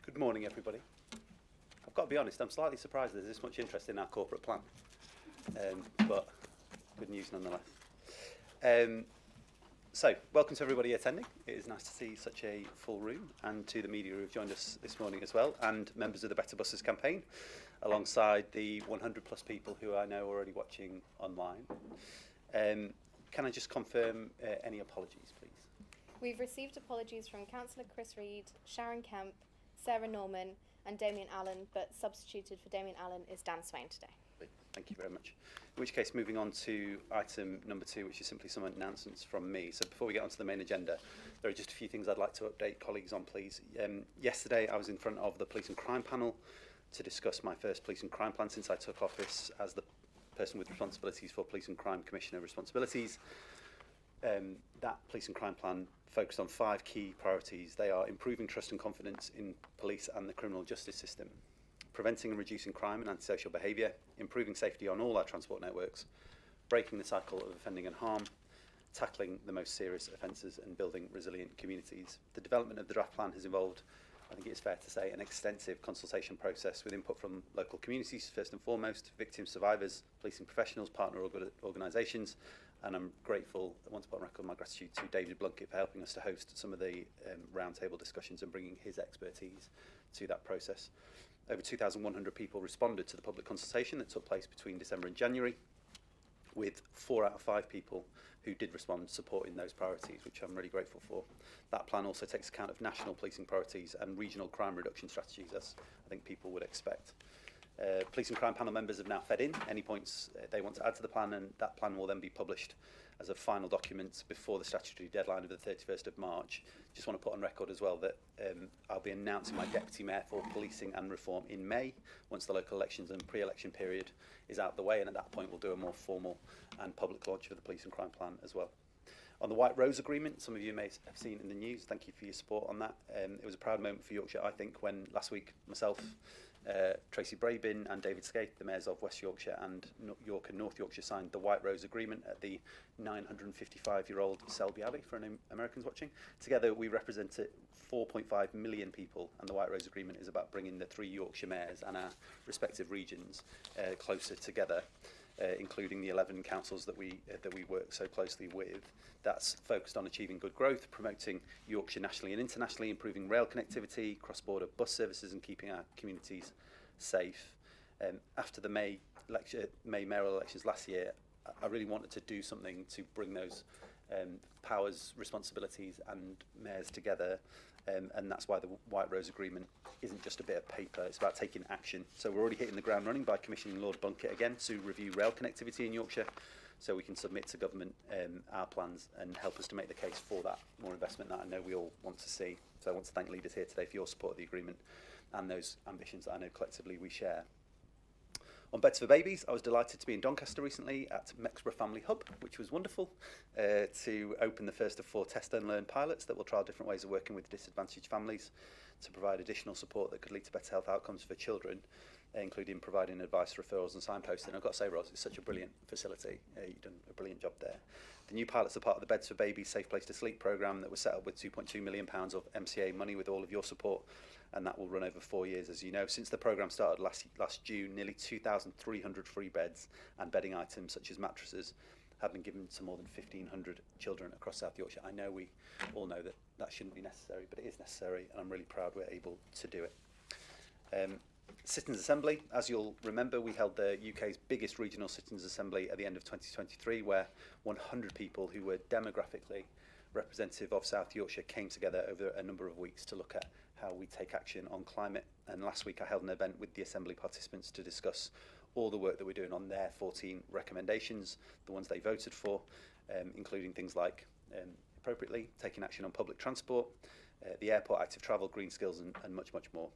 Good morning, everybody. I've got to be honest, I'm slightly surprised there's this much interest in our corporate plan, but good news nonetheless. So, welcome to everybody attending. It is nice to see such a full room, and to the media who have joined us this morning as well, and members of the Better Buses campaign, alongside the 100 plus people who I know are already watching online. Can I just confirm any apologies, please? We've received apologies from Councillor Chris Reed, Sharon Kemp, Sarah Norman and Damien Allen, but substituted for Damien Allen is Dan Swain today. Thank you very much. In which case, moving on to item number 2, which is simply some announcements from me. So before we get onto the main agenda, there are just a few things I'd like to update colleagues on, please. Yesterday, I was in front of the Police and Crime panel to discuss my first Police and Crime plan since I took office as the person with responsibilities for Police and Crime Commissioner responsibilities. That Police and Crime plan focused on 5 key priorities. They are improving trust and confidence in police and the criminal justice system, preventing and reducing crime and antisocial behaviour, improving safety on all our transport networks, breaking the cycle of offending and harm, tackling the most serious offences and building resilient communities. The development of the draft plan has involved, I think it is fair to say, an extensive consultation process with input from local communities, first and foremost, victims, survivors, policing professionals, partner organisations, and I'm grateful, I want to put on record my gratitude to David Blunkett for helping us to host some of the roundtable discussions and bringing his expertise to that process. Over 2,100 people responded to the public consultation that took place between December and January, with 4 out of 5 people who did respond supporting those priorities, which I'm really grateful for. That plan also takes account of national policing priorities and regional crime reduction strategies, as I think people would expect. Police and Crime panel members have now fed in any points they want to add to the plan, and that plan will then be published as a final document before the statutory deadline of the 31st of March. Just want to put on record as well that I'll be announcing my Deputy Mayor for Policing and Reform in May, once the local elections and pre-election period is out of the way, and at that point we'll do a more formal and public launch of the Police and Crime plan as well. On the White Rose Agreement, some of you may have seen in the news, thank you for your support on that. It was a proud moment for Yorkshire, I think, when last week myself, Tracy Brabin and David Skate, the mayors of West Yorkshire and York and North Yorkshire, signed the White Rose Agreement at the 955-year-old Selby Abbey, for any Americans watching. Together we represent 4.5 million people, and the White Rose Agreement is about bringing the 3 Yorkshire mayors and our respective regions closer together, including the 11 councils that we work so closely with. That's focused on achieving good growth, promoting Yorkshire nationally and internationally, improving rail connectivity, cross-border bus services, and keeping our communities safe. After the May mayoral elections last year, I really wanted to do something to bring those powers, responsibilities and mayors together, and that's why the White Rose Agreement isn't just a bit of paper, it's about taking action. So we're already hitting the ground running by commissioning Lord Blunkett again to review rail connectivity in Yorkshire, so we can submit to government our plans and help us to make the case for that more investment that I know we all want to see. So I want to thank leaders here today for your support of the agreement and those ambitions that I know collectively we share. On Beds for Babies, I was delighted to be in Doncaster recently at Mexborough Family Hub, which was wonderful, to open the first of 4 test and learn pilots that will trial different ways of working with disadvantaged families to provide additional support that could lead to better health outcomes for children, including providing advice, referrals and signposting. I've got to say, Ros, it's such a brilliant facility. You've done a brilliant job there. The new pilots are part of the Beds for Babies Safe Place to Sleep programme that was set up with £2.2 million of MCA money with all of your support, and that will run over 4 years, as you know. Since the programme started last June, nearly 2,300 free beds and bedding items such as mattresses have been given to more than 1,500 children across South Yorkshire. I know we all know that that shouldn't be necessary, but it is necessary, and I'm really proud we're able to do it. Citizens Assembly, as you'll remember, we held the UK's biggest regional Citizens Assembly at the end of 2023, where 100 people who were demographically representative of South Yorkshire came together over a number of weeks to look at how we take action on climate. And last week I held an event with the Assembly participants to discuss all the work that we're doing on their 14 recommendations, the ones they voted for, including things like, appropriately, taking action on public transport, the airport active travel, green skills and much, much more.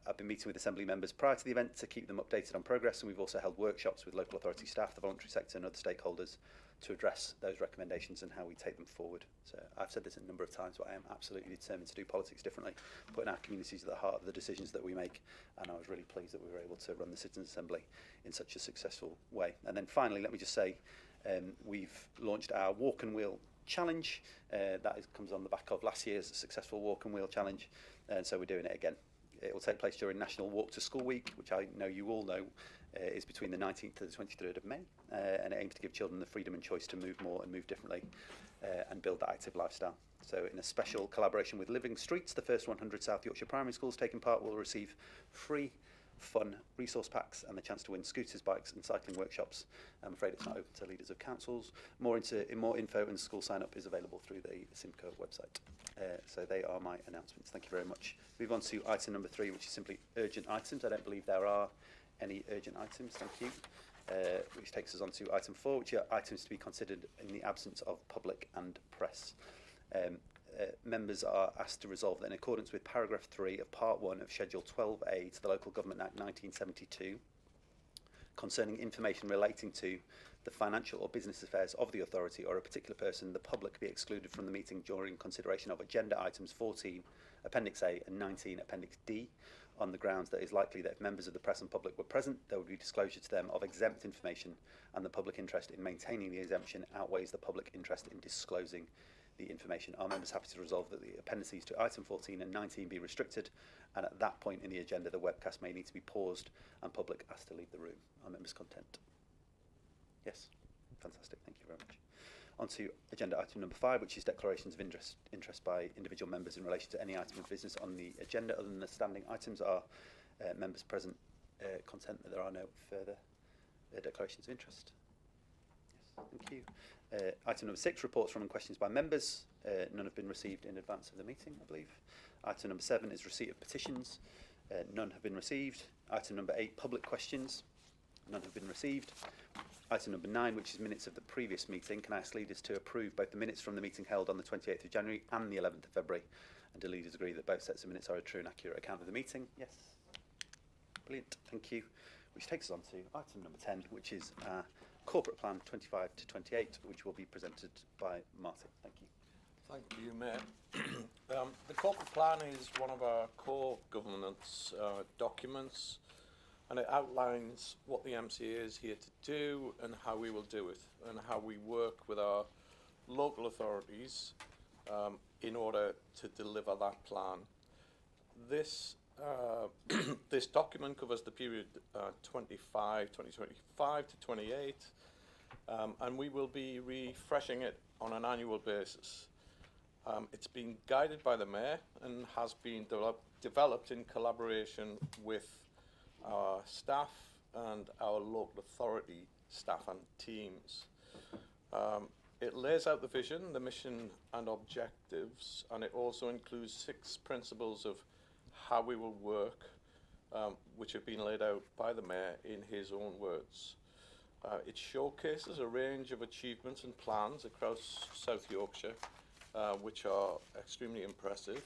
I've been meeting with Assembly members prior to the event to keep them updated on progress, and we've also held workshops with local authority staff, the voluntary sector and other stakeholders to address those recommendations and how we take them forward. So I've said this a number of times, but I am absolutely determined to do politics differently, putting our communities at the heart of the decisions that we make, and I was really pleased that we were able to run the Citizens Assembly in such a successful way. And then finally, let me just say, we've launched our walk and wheel challenge. Comes on the back of last year's successful walk and wheel challenge, and so we're doing it again. It will take place during National Walk to School Week, which I know you all know is between the 19th to the 23rd of May, and it aims to give children the freedom and choice to move more and move differently, and build that active lifestyle. So in a special collaboration with Living Streets, the first 100 South Yorkshire primary schools taking part will receive free fun resource packs and the chance to win scooters, bikes and cycling workshops. I'm afraid it's not open to leaders of councils. More info and school sign up is available through the Simco website. So they are my announcements. Thank you very much. Move on to item number 3, which is simply urgent items. I don't believe there are any urgent items. Thank you. Which takes us on to item 4, which are items to be considered in the absence of public and press. Members are asked to resolve that in accordance with paragraph 3 of part 1 of schedule 12A to the Local Government Act 1972 concerning information relating to the financial or business affairs of the authority or a particular person, the public be excluded from the meeting during consideration of agenda items 14 appendix A and 19 appendix D, on the grounds that it is likely that if members of the press and public were present, there would be disclosure to them of exempt information, and the public interest in maintaining the exemption outweighs the public interest in disclosing the information. Are members happy to resolve that the appendices to item 14 and 19 be restricted, and at that point in the agenda the webcast may need to be paused and public asked to leave the room? Are members content? Yes? Fantastic, thank you very much. On to agenda item number 5, which is declarations of interest by individual members in relation to any item of business on the agenda other than the standing items. Are members present content that there are no further declarations of interest? Yes, thank you. Item number 6, reports from and questions by members. None have been received in advance of the meeting, I believe. Item number 7 is receipt of petitions. None have been received. Item number 8, public questions. None have been received. Item number 9, which is minutes of the previous meeting. Can I ask leaders to approve both the minutes from the meeting held on the 28th of January and the 11th of February? And do leaders agree that both sets of minutes are a true and accurate account of the meeting? Yes. Brilliant. Thank you. Which takes us on to item number 10, which is corporate plan 25 to 28, which will be presented by Martin. Thank you. Thank you, Mayor. The corporate plan is one of our core governance documents, and it outlines what the MCA is here to do and how we will do it, and how we work with our local authorities in order to deliver that plan. This this document covers the period 2025 to 28, and we will be refreshing it on an annual basis. It's been guided by the Mayor and has been developed in collaboration with our staff and our local authority staff and teams. It lays out the vision, the mission and objectives, and it also includes 6 principles of how we will work, which have been laid out by the Mayor in his own words. It showcases a range of achievements and plans across South Yorkshire, which are extremely impressive.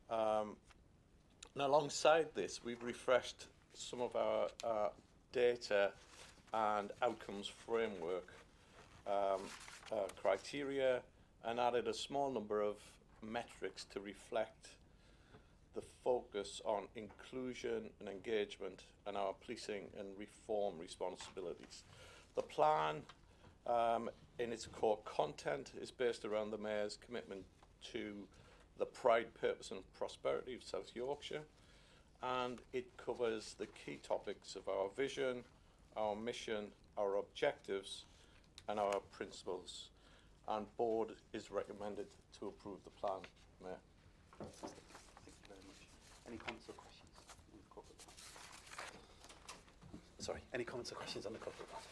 And alongside this, we've refreshed some of our data and outcomes framework criteria, and added a small number of metrics to reflect the focus on inclusion and engagement and our policing and reform responsibilities. The plan in its core content is based around the Mayor's commitment to the pride, purpose and prosperity of South Yorkshire, and it covers the key topics of our vision, our mission, our objectives and our principles. And board is recommended to approve the plan, Mayor. Fantastic. Thank you very much. Any comments or questions on the corporate plan? Sorry, any comments or questions on the corporate plan?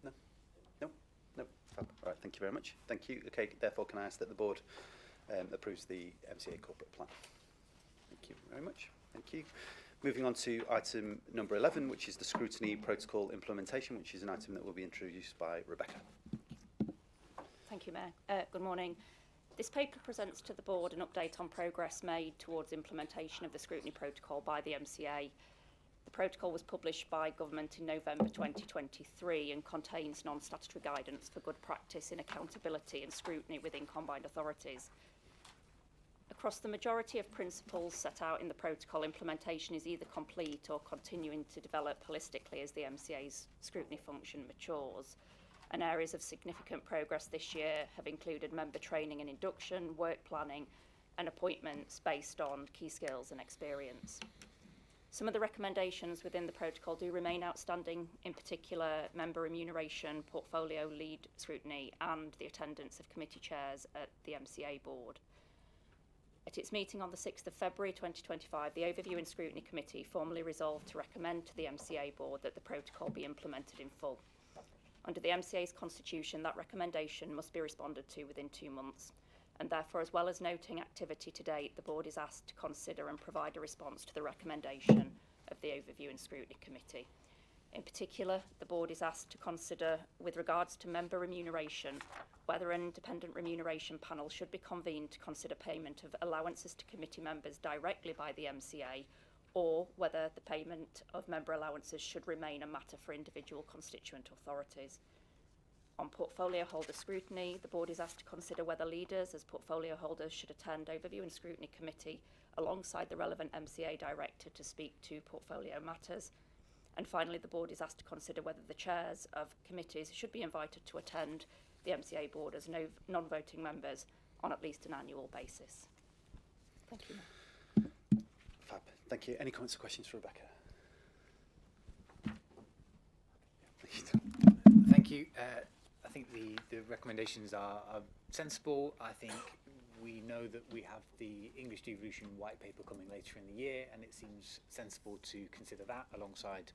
No? No? No? Fab. All right, thank you very much. Thank you. Okay, therefore can I ask that the board approves the MCA corporate plan? Thank you very much. Thank you. Moving on to item number 11, which is the scrutiny protocol implementation, which is an item that will be introduced by Rebecca. Thank you, Mayor. Good morning. This paper presents to the board an update on progress made towards implementation of the scrutiny protocol by the MCA. The protocol was published by government in November 2023 and contains non-statutory guidance for good practice in accountability and scrutiny within combined authorities. Across the majority of principles set out in the protocol, implementation is either complete or continuing to develop holistically as the MCA's scrutiny function matures. and areas of significant progress this year have included member training and induction, work planning, and appointments based on key skills and experience. Some of the recommendations within the protocol do remain outstanding, in particular member remuneration, portfolio lead scrutiny, and the attendance of committee chairs at the MCA board. At its meeting on the 6th of February 2025, the Overview and Scrutiny Committee formally resolved to recommend to the MCA board that the protocol be implemented in full. Under the MCA's constitution, that recommendation must be responded to within 2 months, and therefore, as well as noting activity to date, the board is asked to consider and provide a response to the recommendation of the Overview and Scrutiny Committee. In particular, the board is asked to consider, with regards to member remuneration, whether an independent remuneration panel should be convened to consider payment of allowances to committee members directly by the MCA, or whether the payment of member allowances should remain a matter for individual constituent authorities. On portfolio holder scrutiny, the board is asked to consider whether leaders as portfolio holders should attend Overview and Scrutiny Committee alongside the relevant MCA director to speak to portfolio matters. And finally, the board is asked to consider whether the chairs of committees should be invited to attend the MCA board as non-voting members on at least an annual basis. Thank you. Fab. Thank you. Any comments or questions for Rebecca? Thank you. I think the recommendations are sensible. I think we know that we have the English devolution white paper coming later in the year, and it seems sensible to consider that alongside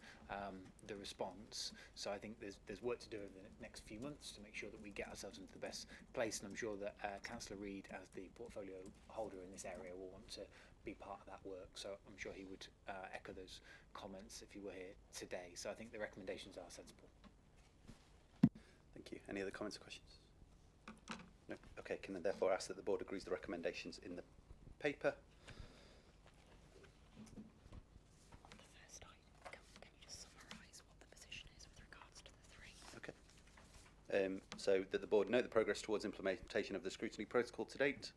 the response. So I think there's work to do over the next few months to make sure that we get ourselves into the best place, and I'm sure that Councillor Reid, as the portfolio holder in this area, will want to be part of that work. So I'm sure he would echo those comments if he were here today. So I think the recommendations are sensible. Thank you. Any other comments or questions? No? Okay, can I therefore ask that the board agrees the recommendations in the paper? On the first item, can you just summarise what the position is with regards to the three? Okay. So that the board note the progress towards implementation of the scrutiny protocol to date.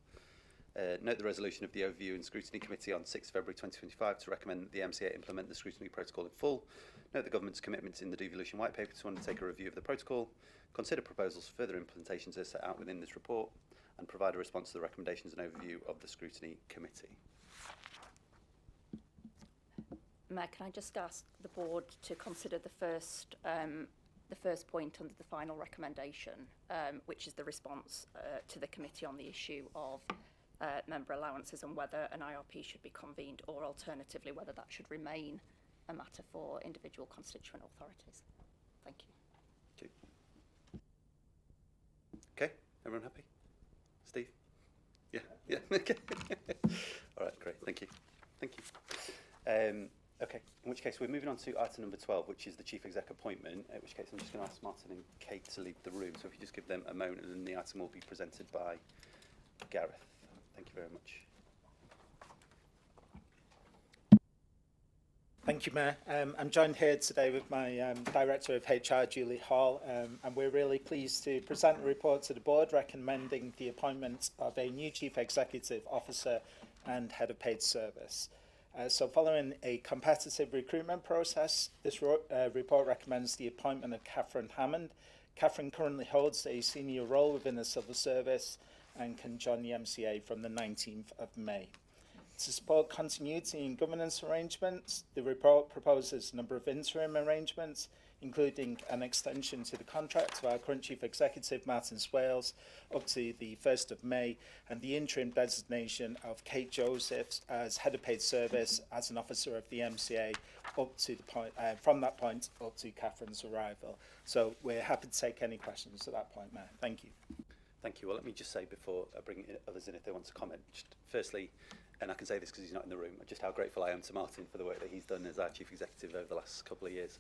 Note the resolution of the Overview and Scrutiny Committee on 6 February 2025 to recommend that the MCA implement the scrutiny protocol in full. Note the government's commitments in the devolution white paper to undertake a review of the protocol. Consider proposals for further implementations as set out within this report, and provide a response to the recommendations and overview of the Scrutiny Committee. Mayor, can I just ask the board to consider the first point under the final recommendation, which is the response to the committee on the issue of member allowances and whether an IRP should be convened, or alternatively whether that should remain a matter for individual constituent authorities. Thank you. Okay, everyone happy? Steve? Yeah, okay. All right, great, thank you. Okay, in which case we're moving on to item number 12, which is the Chief Exec appointment, in which case I'm just going to ask Martin and Kate to leave the room. So if you just give them a moment, and then the item will be presented by Gareth. Thank you very much. Thank you, Mayor. I'm joined here today with my Director of HR, Julie Hall, and we're really pleased to present a report to the board recommending the appointment of a new Chief Executive Officer and Head of Paid Service. So following a competitive recruitment process, this report recommends the appointment of Catherine Hammond. Catherine currently holds a senior role within the civil service and can join the MCA from the 19th of May. To support continuity in governance arrangements, the report proposes a number of interim arrangements, including an extension to the contract of our current Chief Executive, Martin Swales, up to the 1st of May, and the interim designation of Kate Josephs as Head of Paid Service as an officer of the MCA up to the point, from that point up to Catherine's arrival. So we're happy to take any questions at that point, Mayor. Thank you. Thank you. Well, let me just say before I bring others in if they want to comment, just firstly, and I can say this because he's not in the room, just how grateful I am to Martin for the work that he's done as our Chief Executive over the last couple of years.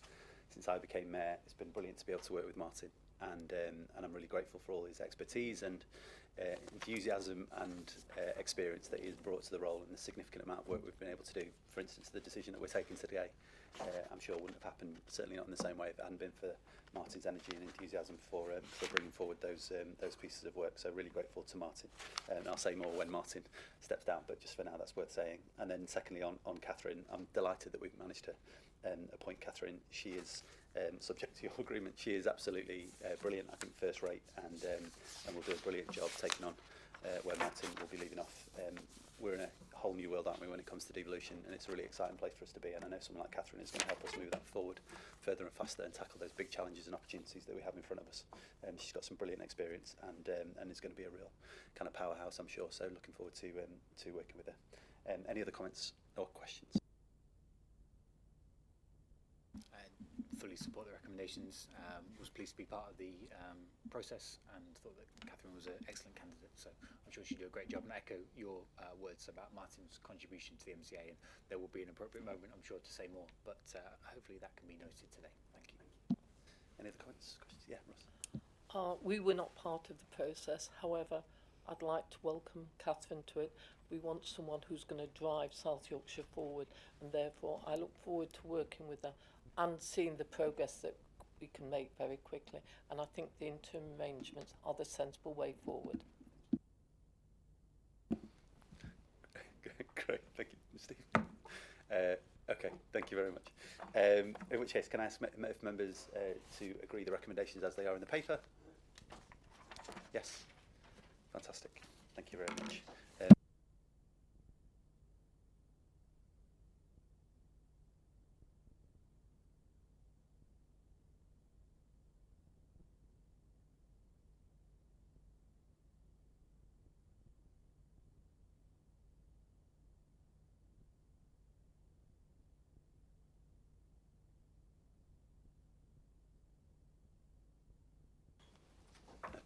Since I became Mayor, it's been brilliant to be able to work with Martin, and I'm really grateful for all his expertise and enthusiasm and experience that he has brought to the role, and the significant amount of work we've been able to do. For instance, the decision that we're taking today, I'm sure wouldn't have happened, certainly not in the same way, if it hadn't been for Martin's energy and enthusiasm for bringing forward those pieces of work. So really grateful to Martin. And I'll say more when Martin steps down, but just for now, that's worth saying. And then secondly, on Catherine, I'm delighted that we've managed to appoint Catherine. She is, subject to your agreement, she is absolutely brilliant, I think first rate, and will do a brilliant job taking on where Martin will be leaving off. We're in a whole new world, aren't we, when it comes to devolution, and it's a really exciting place for us to be, and I know someone like Catherine is going to help us move that forward further and faster and tackle those big challenges and opportunities that we have in front of us. She's got some brilliant experience and is going to be a real kind of powerhouse, I'm sure, so looking forward to working with her. Any other comments or questions? Fully support the recommendations, was pleased to be part of the process and thought that Catherine was an excellent candidate, so I'm sure she'll do a great job, and echo your words about Martin's contribution to the MCA, and there will be an appropriate moment, I'm sure, to say more, but hopefully that can be noted today. Thank you. Any other comments, questions? Yeah, Ross. We were not part of the process, however, I'd like to welcome Catherine to it. We want someone who's going to drive South Yorkshire forward, and therefore I look forward to working with her and seeing the progress that we can make very quickly. And I think the interim arrangements are the sensible way forward. Great, thank you, Steve. Okay, thank you very much. In which case, can I ask if members to agree the recommendations as they are in the paper? Yes, fantastic. Thank you very much.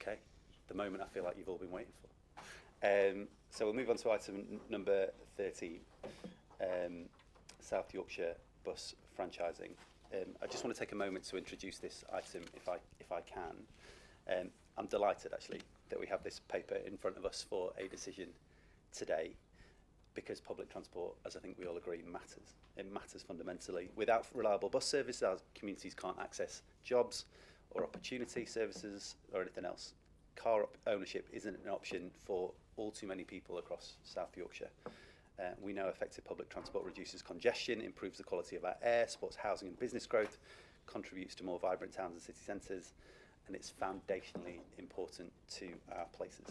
Okay, the moment I feel like you've all been waiting for. So we'll move on to item number 13, South Yorkshire bus franchising. I just want to take a moment to introduce this item if I can. I'm delighted actually that we have this paper in front of us for a decision today, because public transport, as I think we all agree, matters. It matters fundamentally. Without reliable bus service, our communities can't access jobs or opportunity services or anything else. Car ownership isn't an option for all too many people across South Yorkshire. We know effective public transport reduces congestion, improves the quality of our air, supports housing and business growth, contributes to more vibrant towns and city centres, and it's foundationally important to our places.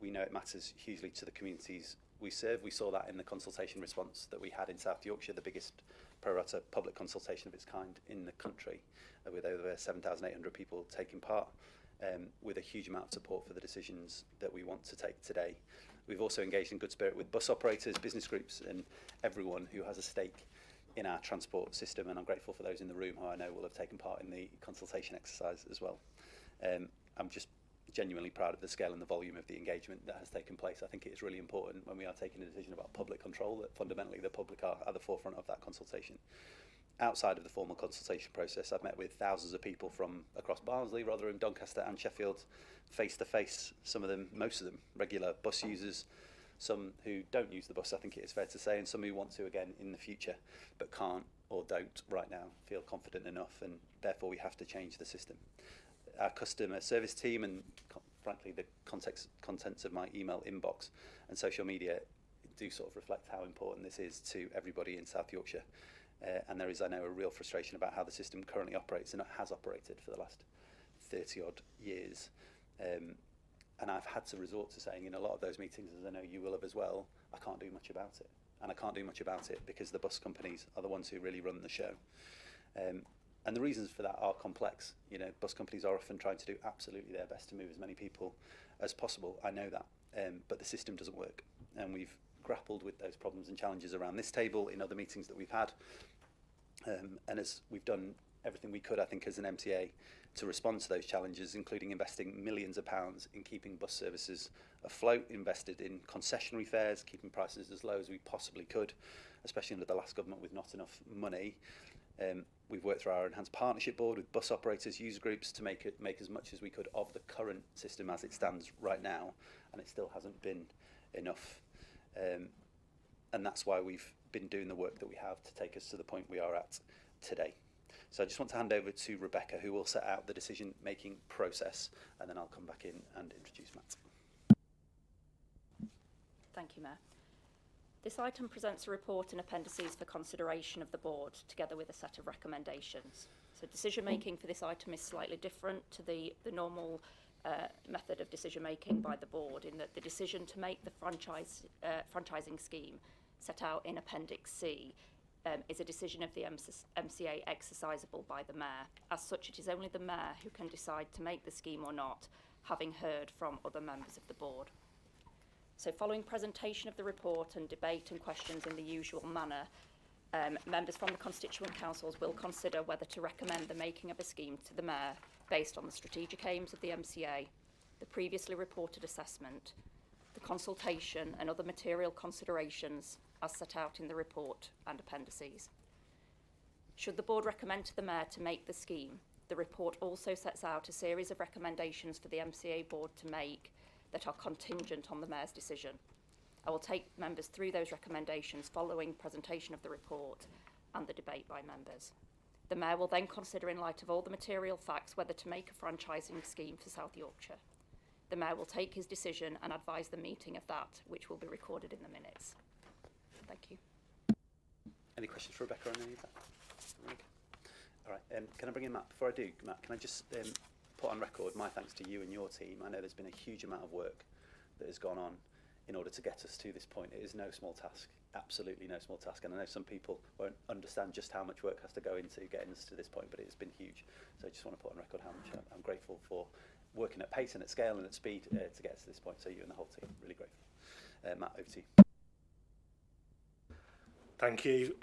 We know it matters hugely to the communities we serve. We saw that in the consultation response that we had in South Yorkshire, the biggest pro rata public consultation of its kind in the country, with over 7,800 people taking part, with a huge amount of support for the decisions that we want to take today. We've also engaged in good spirit with bus operators, business groups, and everyone who has a stake in our transport system, and I'm grateful for those in the room who I know will have taken part in the consultation exercise as well. I'm just genuinely proud of the scale and the volume of the engagement that has taken place. I think it is really important when we are taking a decision about public control that fundamentally the public are at the forefront of that consultation. Outside of the formal consultation process, I've met with thousands of people from across Barnsley, Rotherham, Doncaster and Sheffield, face to face, some of them, most of them, regular bus users, some who don't use the bus, I think it is fair to say, and some who want to again in the future, but can't or don't right now feel confident enough, and therefore we have to change the system. Our customer service team and frankly the contents of my email inbox and social media do sort of reflect how important this is to everybody in South Yorkshire. And there is, I know, a real frustration about how the system currently operates, and it has operated for the last 30 odd years. And I've had to resort to saying in a lot of those meetings, as I know you will have as well, I can't do much about it. And I can't do much about it because the bus companies are the ones who really run the show. And the reasons for that are complex. You know, bus companies are often trying to do absolutely their best to move as many people as possible. I know that, but the system doesn't work. And we've grappled with those problems and challenges around this table in other meetings that we've had. And as we've done everything we could, I think, as an MTA to respond to those challenges, including investing millions of pounds in keeping bus services afloat, invested in concessionary fares, keeping prices as low as we possibly could, especially under the last government with not enough money. We've worked through our enhanced partnership board with bus operators, user groups to make as much as we could of the current system as it stands right now, and it still hasn't been enough. And that's why we've been doing the work that we have to take us to the point we are at today. So I just want to hand over to Rebecca, who will set out the decision-making process, and then I'll come back in and introduce Matt. Thank you, Mayor. This item presents a report and appendices for consideration of the board, together with a set of recommendations. So decision making for this item is slightly different to the normal method of decision making by the board, in that the decision to make the franchising scheme set out in Appendix C is a decision of the MCA exercisable by the Mayor. As such, it is only the Mayor who can decide to make the scheme or not, having heard from other members of the board. So following presentation of the report and debate and questions in the usual manner, members from the constituent councils will consider whether to recommend the making of a scheme to the Mayor based on the strategic aims of the MCA, the previously reported assessment, the consultation and other material considerations as set out in the report and appendices. Should the board recommend to the Mayor to make the scheme, the report also sets out a series of recommendations for the MCA board to make that are contingent on the Mayor's decision. I will take members through those recommendations following presentation of the report and the debate by members. The Mayor will then consider, in light of all the material facts, whether to make a franchising scheme for South Yorkshire. The Mayor will take his decision and advise the meeting of that, which will be recorded in the minutes. Thank you. Any questions for Rebecca on any of that? All right, can I bring in Matt? Before I do, Matt, can I just put on record my thanks to you and your team. I know there's been a huge amount of work that has gone on in order to get us to this point. It is no small task, absolutely no small task. And I know some people won't understand just how much work has to go into getting us to this point, but it's been huge. So I just want to put on record how much I'm grateful for working at pace and at scale and at speed to get us to this point. So you and the whole team, really grateful. Matt, over to you. Thank you.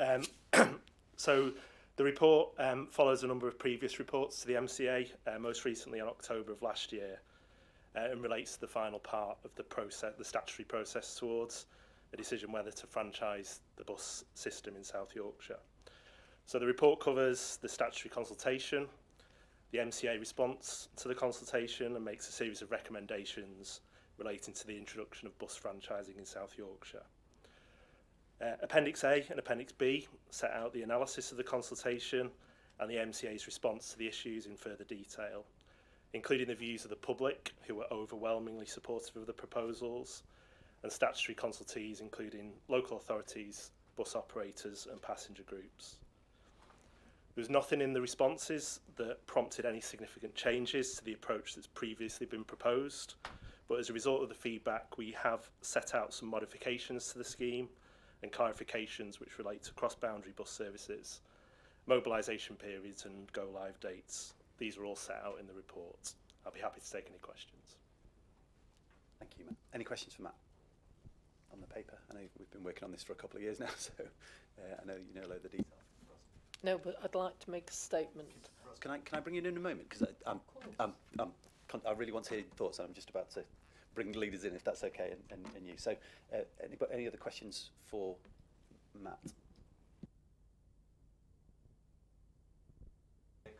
So the report follows a number of previous reports to the MCA, most recently in October of last year, and relates to the final part of the process, the statutory process towards a decision whether to franchise the bus system in South Yorkshire. So the report covers the statutory consultation, the MCA response to the consultation, and makes a series of recommendations relating to the introduction of bus franchising in South Yorkshire. Appendix A and Appendix B set out the analysis of the consultation and the MCA's response to the issues in further detail, including the views of the public, who were overwhelmingly supportive of the proposals, and statutory consultees, including local authorities, bus operators and passenger groups. There was nothing in the responses that prompted any significant changes to the approach that's previously been proposed, but as a result of the feedback, we have set out some modifications to the scheme and clarifications which relate to cross-boundary bus services, mobilisation periods and go-live dates. These are all set out in the report. I'll be happy to take any questions. Thank you, Matt. Any questions for Matt on the paper? I know we've been working on this for a couple of years now, so I know you know a load of the details. No, but I'd like to make a statement. Can I bring you in a moment? Because I really want to hear your thoughts. I'm just about to bring the leaders in, if that's okay, and you. So, any other questions for Matt?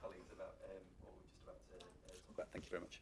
Colleagues, about what we're just about to talk about. Thank you very much.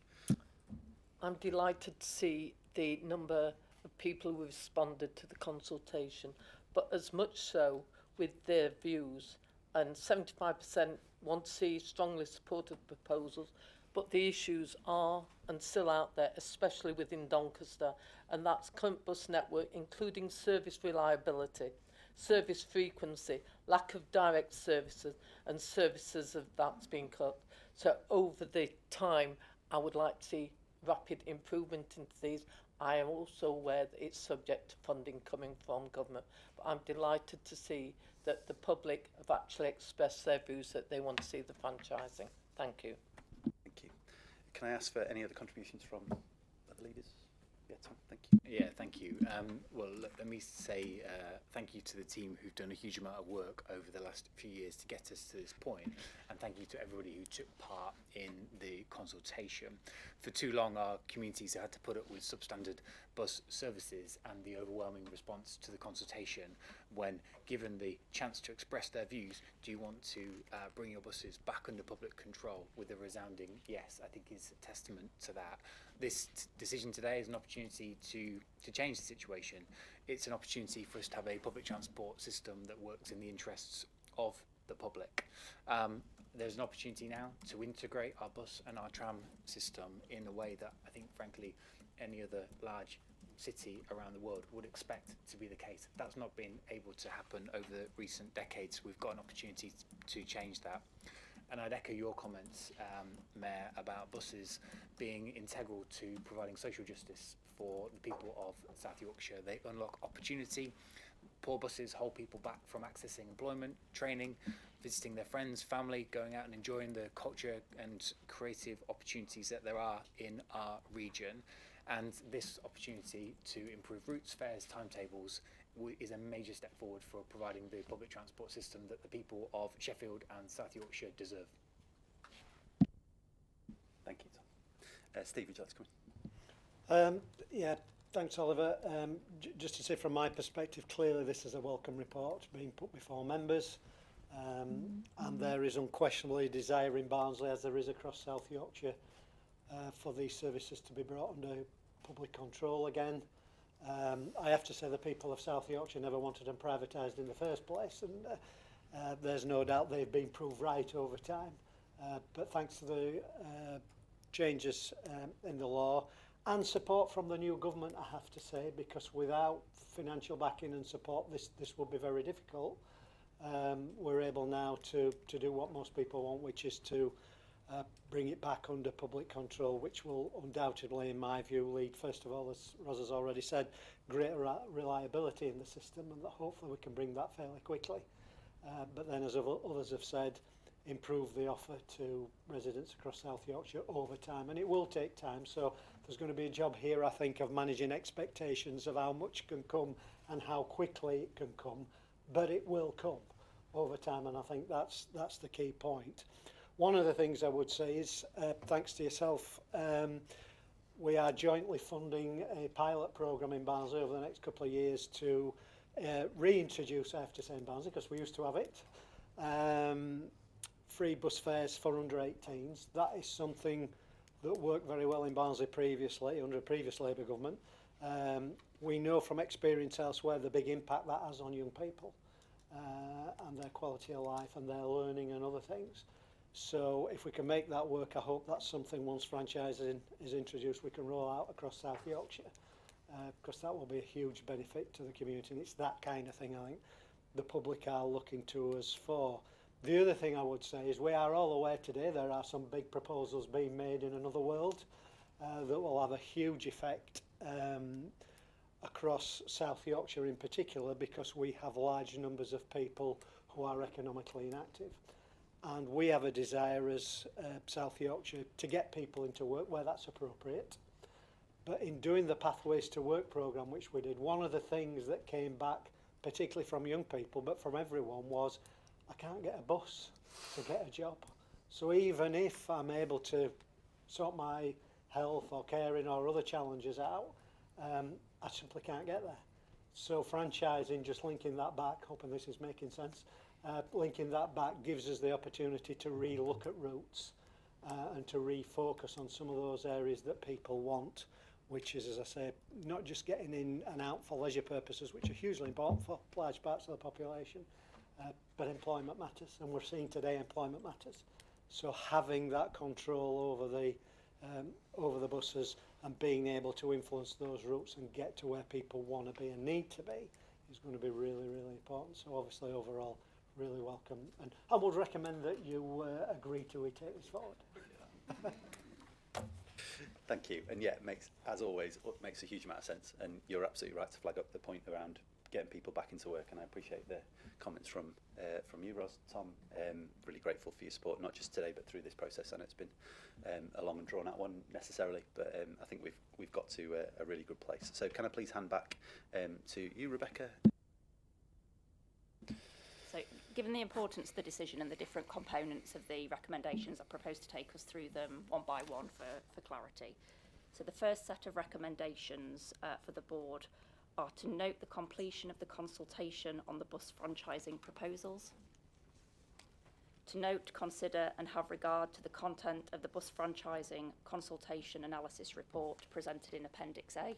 I'm delighted to see the number of people who responded to the consultation, but as much so with their views, and 75% want to see strongly supported proposals, but the issues are and still out there, especially within Doncaster, and that's current bus network, including service reliability, service frequency, lack of direct services, and services of that's been cut. So over the time, I would like to see rapid improvement into these. I am also aware that it's subject to funding coming from government, but I'm delighted to see that the public have actually expressed their views that they want to see the franchising. Thank you. Thank you. Can I ask for any other contributions from other leaders? Yeah, Tom, thank you. Yeah, thank you. Well, let me say thank you to the team who've done a huge amount of work over the last few years to get us to this point, and thank you to everybody who took part in the consultation. For too long, our communities had to put up with substandard bus services, and the overwhelming response to the consultation, when given the chance to express their views, do you want to bring your buses back under public control, with a resounding yes, I think is a testament to that. This decision today is an opportunity to change the situation. It's an opportunity for us to have a public transport system that works in the interests of the public. There's an opportunity now to integrate our bus and our tram system in a way that I think, frankly, any other large city around the world would expect to be the case. That's not been able to happen over the recent decades. We've got an opportunity to change that. And I'd echo your comments, Mayor, about buses being integral to providing social justice for the people of South Yorkshire. They unlock opportunity. Poor buses hold people back from accessing employment, training, visiting their friends, family, going out and enjoying the culture and creative opportunities that there are in our region. And this opportunity to improve routes, fares, timetables is a major step forward for providing the public transport system that the people of Sheffield and South Yorkshire deserve. Thank you, Tom. Steve, would you like to come in? Yeah, thanks, Oliver. Just to say from my perspective, clearly this is a welcome report being put before members, and there is unquestionably a desire in Barnsley, as there is across South Yorkshire, for these services to be brought under public control again. I have to say the people of South Yorkshire never wanted them privatised in the first place, and there's no doubt they've been proved right over time. But thanks to the changes in the law and support from the new government, I have to say, because without financial backing and support, this would be very difficult. We're able now to do what most people want, which is to bring it back under public control, which will undoubtedly, in my view, lead, first of all, as Ros has already said, greater reliability in the system, and that hopefully we can bring that fairly quickly. But then, as others have said, improve the offer to residents across South Yorkshire over time, and it will take time. So there's going to be a job here, I think, of managing expectations of how much can come and how quickly it can come, but it will come over time, and I think that's the key point. One of the things I would say is, thanks to yourself, we are jointly funding a pilot programme in Barnsley over the next couple of years to reintroduce, I have to say, in Barnsley, because we used to have it, free bus fares for under 18s. That is something that worked very well in Barnsley previously, under a previous Labour government. We know from experience elsewhere the big impact that has on young people and their quality of life and their learning and other things. So if we can make that work, I hope that's something, once franchising is introduced, we can roll out across South Yorkshire, because that will be a huge benefit to the community, and it's that kind of thing I think the public are looking to us for. The other thing I would say is we are all aware today there are some big proposals being made in another world that will have a huge effect across South Yorkshire in particular, because we have large numbers of people who are economically inactive. And we have a desire as South Yorkshire to get people into work where that's appropriate. But in doing the Pathways to Work programme, which we did, one of the things that came back, particularly from young people, but from everyone, was I can't get a bus to get a job. So even if I'm able to sort my health or caring or other challenges out, I simply can't get there. So franchising, just linking that back, hoping this is making sense, linking that back gives us the opportunity to re-look at routes and to refocus on some of those areas that people want, which is, as I say, not just getting in and out for leisure purposes, which are hugely important for large parts of the population, but employment matters, and we're seeing today employment matters. So having that control over the buses and being able to influence those routes and get to where people want to be and need to be is going to be really, really important. So obviously overall, really welcome, and I would recommend that you agree to take this forward. Thank you. And yeah, it makes, as always, it makes a huge amount of sense, and you're absolutely right to flag up the point around getting people back into work, and I appreciate the comments from you, Ros, Tom. Really grateful for your support, not just today but through this process. I know it's been a long and drawn out one necessarily, but I think we've got to a really good place. So can I please hand back to you, Rebecca? So, given the importance of the decision and the different components of the recommendations, I propose to take us through them one by one for clarity. So the first set of recommendations for the board are to note the completion of the consultation on the bus franchising proposals, to note, consider and have regard to the content of the bus franchising consultation analysis report presented in Appendix A,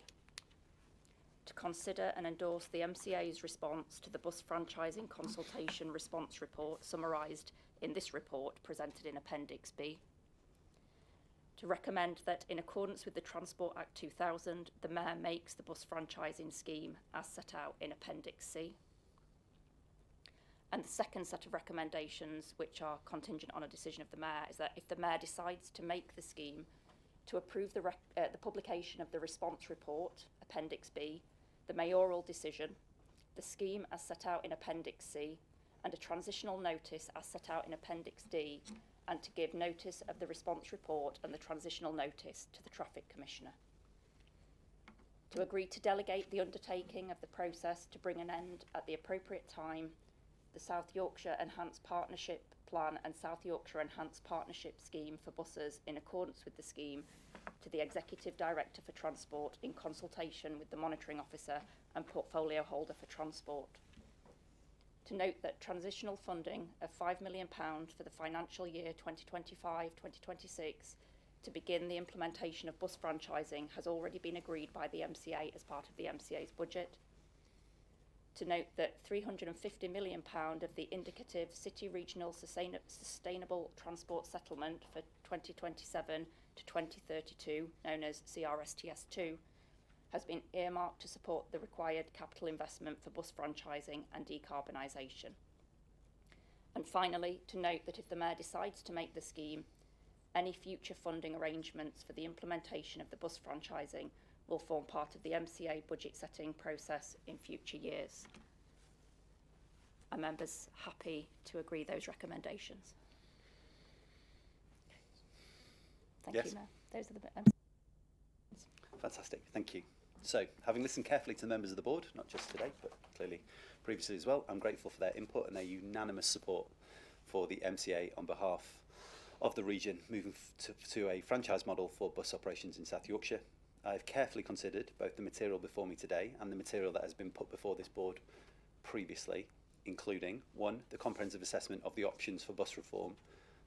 to consider and endorse the MCA's response to the bus franchising consultation response report summarised in this report presented in Appendix B, to recommend that, in accordance with the Transport Act 2000, the Mayor makes the bus franchising scheme as set out in Appendix C. And the second set of recommendations, which are contingent on a decision of the Mayor, is that if the Mayor decides to make the scheme, to approve the publication of the response report, Appendix B, the mayoral decision, the scheme as set out in Appendix C, and a transitional notice as set out in Appendix D, and to give notice of the response report and the transitional notice to the Traffic Commissioner. To agree to delegate the undertaking of the process to bring an end at the appropriate time, the South Yorkshire Enhanced Partnership Plan and South Yorkshire Enhanced Partnership Scheme for buses in accordance with the scheme to the Executive Director for Transport in consultation with the Monitoring Officer and Portfolio Holder for Transport. To note that transitional funding of £5 million for the financial year 2025-2026 to begin the implementation of bus franchising has already been agreed by the MCA as part of the MCA's budget. To note that £350 million of the indicative City Regional Sustainable Transport Settlement for 2027 to 2032, known as CRSTS2, has been earmarked to support the required capital investment for bus franchising and decarbonisation. And finally, to note that if the Mayor decides to make the scheme, any future funding arrangements for the implementation of the bus franchising will form part of the MCA budget setting process in future years. Are members happy to agree those recommendations? Thank Yes. you, Mayor. Those are the Fantastic, thank you. So, having listened carefully to the members of the board, not just today, but clearly previously as well, I'm grateful for their input and their unanimous support for the MCA on behalf of the region moving to a franchise model for bus operations in South Yorkshire. I have carefully considered both the material before me today and the material that has been put before this board previously, including, one, the comprehensive assessment of the options for bus reform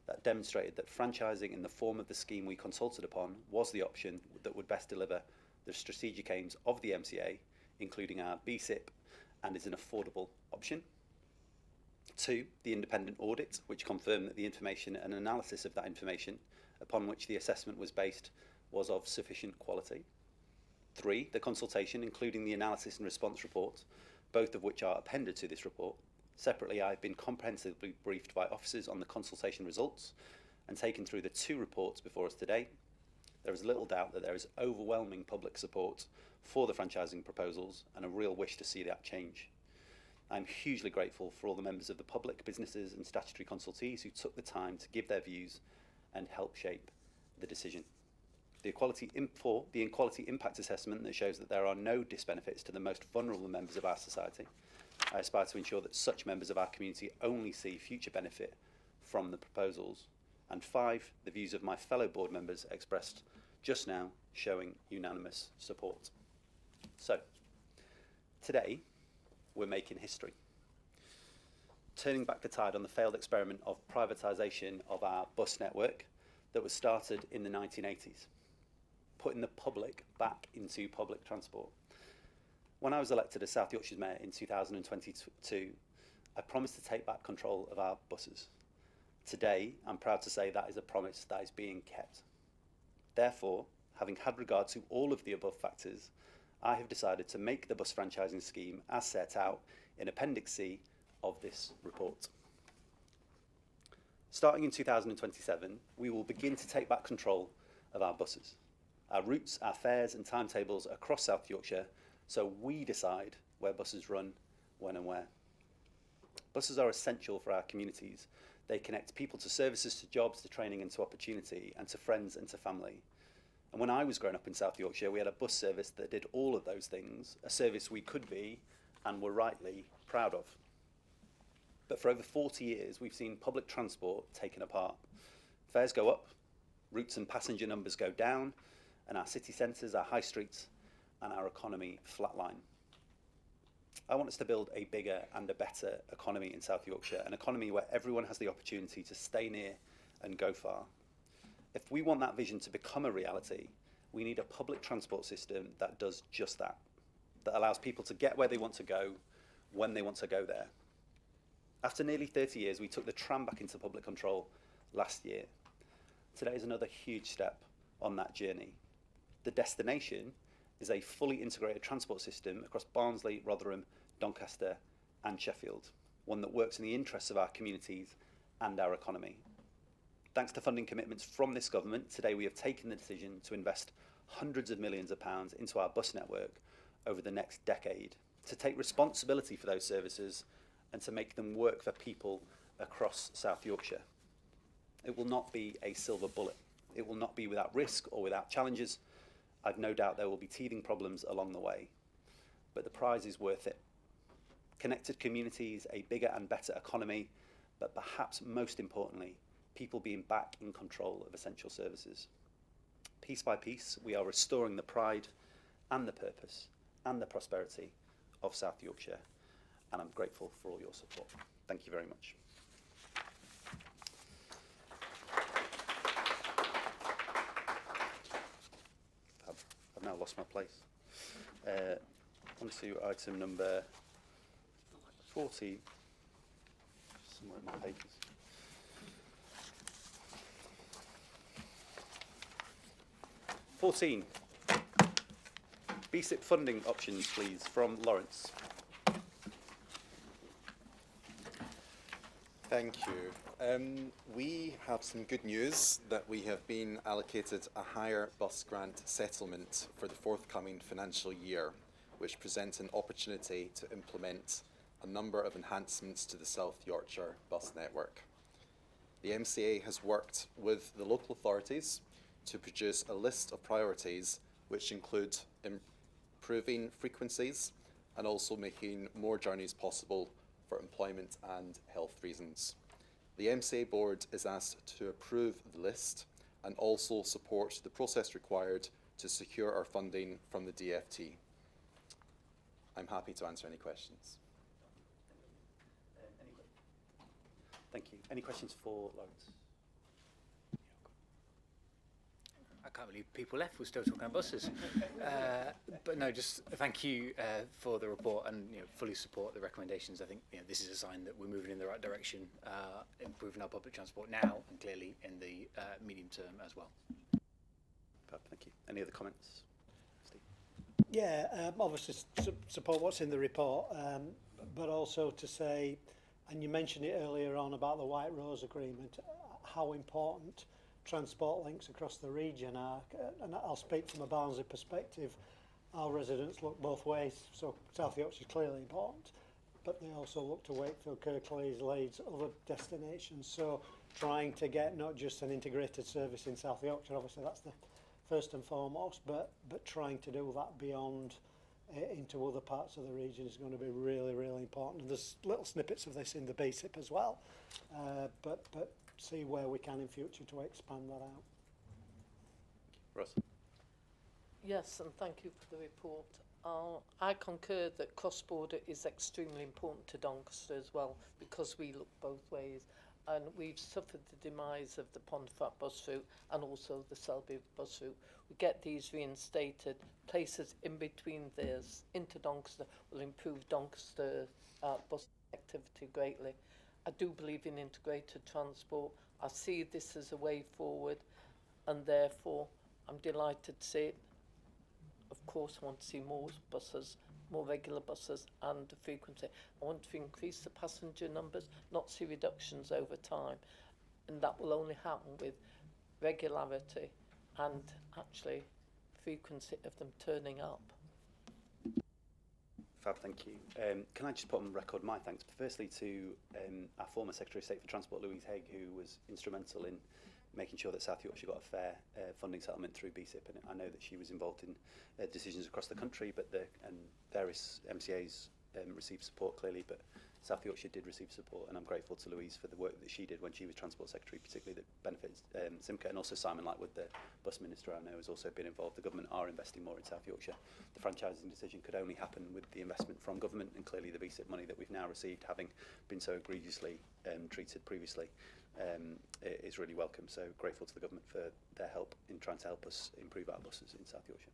that demonstrated that franchising in the form of the scheme we consulted upon was the option that would best deliver the strategic aims of the MCA, including our BSIP, and is an affordable option. Two, the independent audit, which confirmed that the information and analysis of that information upon which the assessment was based was of sufficient quality. Three, the consultation, including the analysis and response report, both of which are appended to this report. Separately, I have been comprehensively briefed by officers on the consultation results and taken through the two reports before us today. There is little doubt that there is overwhelming public support for the franchising proposals and a real wish to see that change. I'm hugely grateful for all the members of the public, businesses and statutory consultees who took the time to give their views and help shape the decision. The equality impact assessment that shows that there are no disbenefits to the most vulnerable members of our society. I aspire to ensure that such members of our community only see future benefit from the proposals. And five, the views of my fellow board members expressed just now, showing unanimous support. So, today, we're making history. Turning back the tide on the failed experiment of privatisation of our bus network that was started in the 1980s, putting the public back into public transport. When I was elected as South Yorkshire's Mayor in 2022, I promised to take back control of our buses. Today, I'm proud to say that is a promise that is being kept. Therefore, having had regard to all of the above factors, I have decided to make the bus franchising scheme as set out in Appendix C of this report. Starting in 2027, we will begin to take back control of our buses, our routes, our fares and timetables across South Yorkshire, so we decide where buses run, when and where. Buses are essential for our communities. They connect people to services, to jobs, to training and to opportunity, and to friends and to family. And when I was growing up in South Yorkshire, we had a bus service that did all of those things, a service we could be and were rightly proud of. But for over 40 years, we've seen public transport taken apart. Fares go up, routes and passenger numbers go down, and our city centres, our high streets, and our economy flatline. I want us to build a bigger and a better economy in South Yorkshire, an economy where everyone has the opportunity to stay near and go far. If we want that vision to become a reality, we need a public transport system that does just that, that allows people to get where they want to go, when they want to go there. After nearly 30 years, we took the tram back into public control last year. Today is another huge step on that journey. The destination is a fully integrated transport system across Barnsley, Rotherham, Doncaster and Sheffield, one that works in the interests of our communities and our economy. Thanks to funding commitments from this government, today we have taken the decision to invest hundreds of millions of pounds into our bus network over the next decade, to take responsibility for those services and to make them work for people across South Yorkshire. It will not be a silver bullet. It will not be without risk or without challenges. I've no doubt there will be teething problems along the way, but the prize is worth it. Connected communities, a bigger and better economy, but perhaps most importantly, people being back in control of essential services. Piece by piece, we are restoring the pride and the purpose and the prosperity of South Yorkshire, and I'm grateful for all your support. Thank you very much. I've now lost my place. On to item number 40, somewhere in my pages. (14) BSIP funding options, please, from Lawrence. Thank you. We have some good news that we have been allocated a higher bus grant settlement for the forthcoming financial year, which presents an opportunity to implement a number of enhancements to the South Yorkshire bus network. The MCA has worked with the local authorities to produce a list of priorities which include improving frequencies and also making more journeys possible for employment and health reasons. The MCA board is asked to approve the list and also support the process required to secure our funding from the DFT. I'm happy to answer any questions. Thank you. Any questions for Lawrence? I can't believe people left. We're still talking about buses. But no, just thank you for the report, and fully support the recommendations. I think this is a sign that we're moving in the right direction, improving our public transport now and clearly in the medium term as well. Thank you. Any other comments? Steve? Yeah, obviously support what's in the report, but also to say, and you mentioned it earlier on about the White Rose Agreement, how important transport links across the region are, and I'll speak from a Barnsley perspective. Our residents look both ways, so South Yorkshire is clearly important, but they also look to Wakefield, Kirklees, Leeds, other destinations. So trying to get not just an integrated service in South Yorkshire, obviously that's the first and foremost, but trying to do that beyond into other parts of the region is going to be really, really important. And there's little snippets of this in the BSIP as well, but see where we can in future to expand that out. Russ? Yes, and thank you for the report. I concur that cross-border is extremely important to Doncaster as well, because we look both ways, and we've suffered the demise of the Pontefract bus route and also the Selby bus route. We get these reinstated, places in between this into Doncaster will improve Doncaster bus activity greatly. I do believe in integrated transport. I see this as a way forward, and therefore I'm delighted to see it. Of course, I want to see more buses, more regular buses, and the frequency. I want to increase the passenger numbers, not see reductions over time, and that will only happen with regularity and actually frequency of them turning up. Fab, thank you. Can I just put on record my thanks, firstly to our former Secretary of State for Transport, Louise Haigh, who was instrumental in making sure that South Yorkshire got a fair funding settlement through BSIP, and I know that she was involved in decisions across the country, but various MCAs received support clearly, but South Yorkshire did receive support, and I'm grateful to Louise for the work that she did when she was Transport Secretary, particularly that benefits Simca, and also Simon Lightwood, the bus minister, I know has also been involved. The government are investing more in South Yorkshire. The franchising decision could only happen with the investment from government, and clearly the BSIP money that we've now received, having been so egregiously treated previously, is really welcome. So grateful to the government for their help in trying to help us improve our buses in South Yorkshire.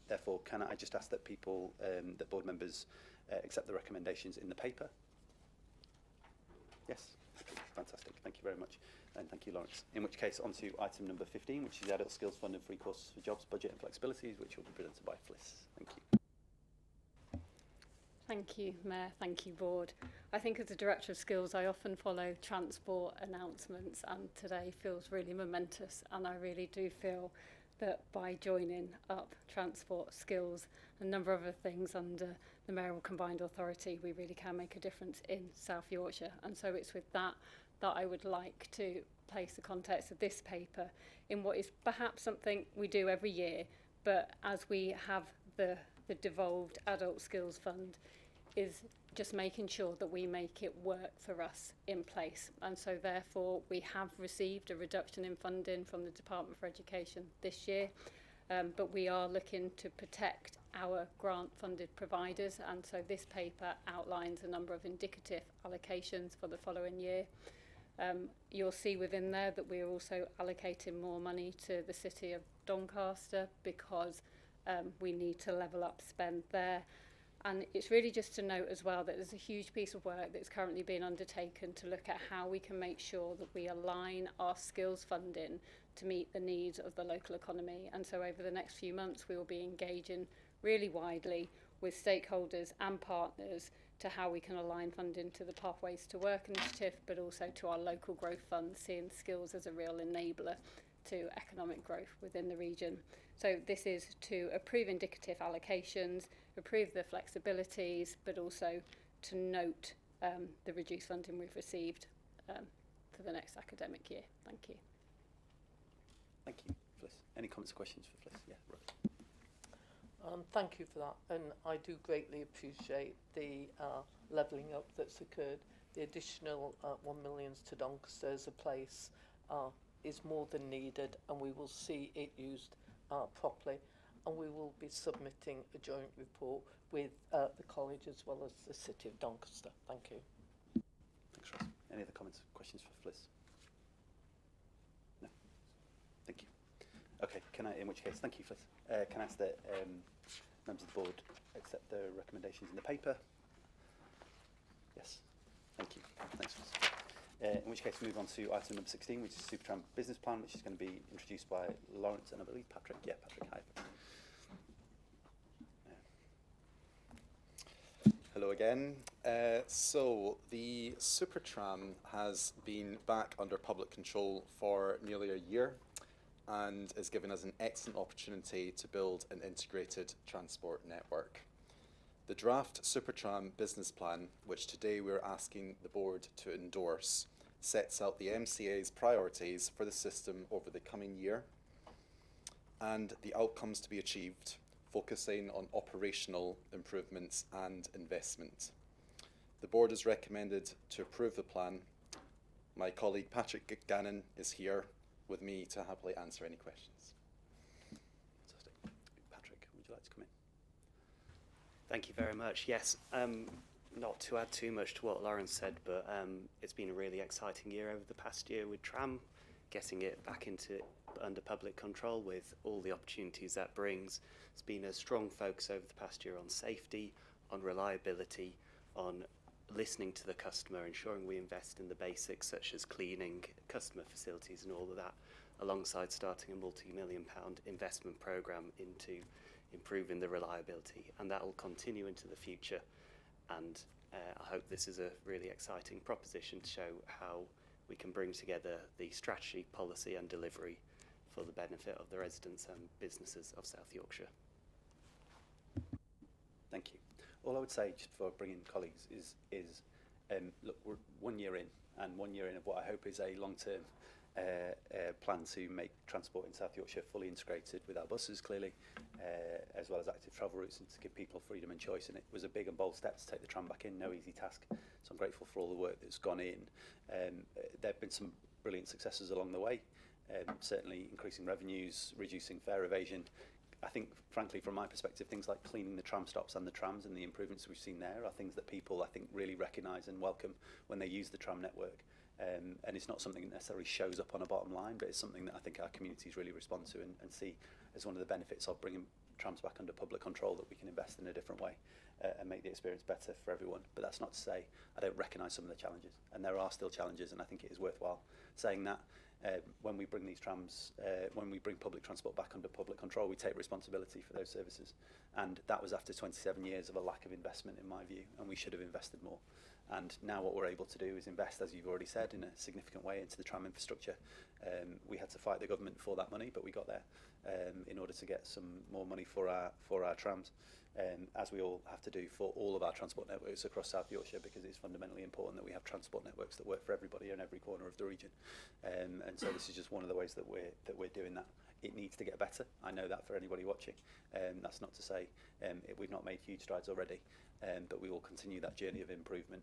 Therefore, can I just ask that people, that board members, accept the recommendations in the paper? Yes. Fantastic. Thank you very much. And thank you, Lawrence. In which case, on to item number 15, which is the Adult Skills Fund and Free Courses for Jobs, Budget and Flexibilities, which will be presented by Fliss. Thank you. Thank you, Mayor. Thank you, Board. I think as a Director of Skills, I often follow transport announcements, and today feels really momentous, and I really do feel that by joining up transport, skills, and a number of other things under the Mayoral Combined Authority, we really can make a difference in South Yorkshire. And so it's with that I would like to place the context of this paper in what is perhaps something we do every year, but as we have the devolved Adult Skills Fund, is just making sure that we make it work for us in place. And so therefore we have received a reduction in funding from the Department for Education this year, but we are looking to protect our grant funded providers, and so this paper outlines a number of indicative allocations for the following year. You'll see within there that we're also allocating more money to the City of Doncaster because we need to level up spend there. And it's really just to note as well that there's a huge piece of work that's currently being undertaken to look at how we can make sure that we align our skills funding to meet the needs of the local economy. And so over the next few months, we will be engaging really widely with stakeholders and partners to how we can align funding to the Pathways to Work initiative, but also to our local growth fund, seeing skills as a real enabler to economic growth within the region. So this is to approve indicative allocations, approve the flexibilities, but also to note the reduced funding we've received for the next academic year. Thank you. Thank you, Fliss. Any comments or questions for Fliss? Yeah, right. Thank you for that, and I do greatly appreciate the levelling up that's occurred. The additional 1 million to Doncaster as a place is more than needed, and we will see it used properly, and we will be submitting a joint report with the college as well as the City of Doncaster. Thank you. Thanks, Ross. Any other comments or questions for Fliss? No? Thank you. Okay, in which case, thank you, Fliss. Can I ask that members of the board accept the recommendations in the paper? Yes. Thank you. Thanks, Fliss. In which case, move on to item number 16, which is Supertram business plan, which is going to be introduced by Lawrence and I believe Patrick. Yeah, Patrick, hi. Hello again. So the Supertram has been back under public control for nearly a year and is giving us an excellent opportunity to build an integrated transport network. The draft Supertram business plan, which today we're asking the board to endorse, sets out the MCA's priorities for the system over the coming year and the outcomes to be achieved, focusing on operational improvements and investment. The board has recommended to approve the plan. My colleague Patrick Gannon is here with me to happily answer any questions. Fantastic. Patrick, would you like to come in? Thank you very much. Yes, not to add too much to what Lawrence said, but it's been a really exciting year over the past year with Tram, getting it back under public control with all the opportunities that brings. It's been a strong focus over the past year on safety, on reliability, on listening to the customer, ensuring we invest in the basics such as cleaning, customer facilities and all of that, alongside starting a multi-million-pound investment programme into improving the reliability, and that will continue into the future. And I hope this is a really exciting proposition to show how we can bring together the strategy, policy and delivery for the benefit of the residents and businesses of South Yorkshire. Thank you. All I would say, just before bringing colleagues, is look, we're 1 year in, and 1 year in of what I hope is a long-term plan to make transport in South Yorkshire fully integrated with our buses, clearly, as well as active travel routes, and to give people freedom and choice. And it was a big and bold step to take the tram back in, no easy task. So I'm grateful for all the work that's gone in. There have been some brilliant successes along the way, certainly increasing revenues, reducing fare evasion. I think, frankly, from my perspective, things like cleaning the tram stops and the trams and the improvements we've seen there are things that people, I think, really recognise and welcome when they use the tram network. And it's not something that necessarily shows up on a bottom line, but it's something that I think our communities really respond to and see as one of the benefits of bringing trams back under public control, that we can invest in a different way and make the experience better for everyone. But that's not to say I don't recognise some of the challenges, and there are still challenges, and I think it is worthwhile saying that. When we bring these trams, when we bring public transport back under public control, we take responsibility for those services. And that was after 27 years of a lack of investment, in my view, and we should have invested more. And now what we're able to do is invest, as you've already said, in a significant way into the tram infrastructure. We had to fight the government for that money, but we got there in order to get some more money for our trams. As we all have to do for all of our transport networks across South Yorkshire, because it's fundamentally important that we have transport networks that work for everybody in every corner of the region. And so this is just one of the ways that we're doing that. It needs to get better. I know that for anybody watching. That's not to say we've not made huge strides already, but we will continue that journey of improvement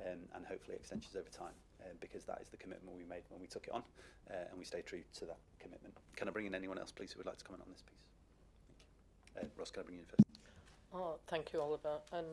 and hopefully extensions over time, because that is the commitment we made when we took it on, and we stay true to that commitment. Can I bring in anyone else, please, who would like to comment on this piece? Thank you. Ross, can I bring you in first? Thank you, Oliver. And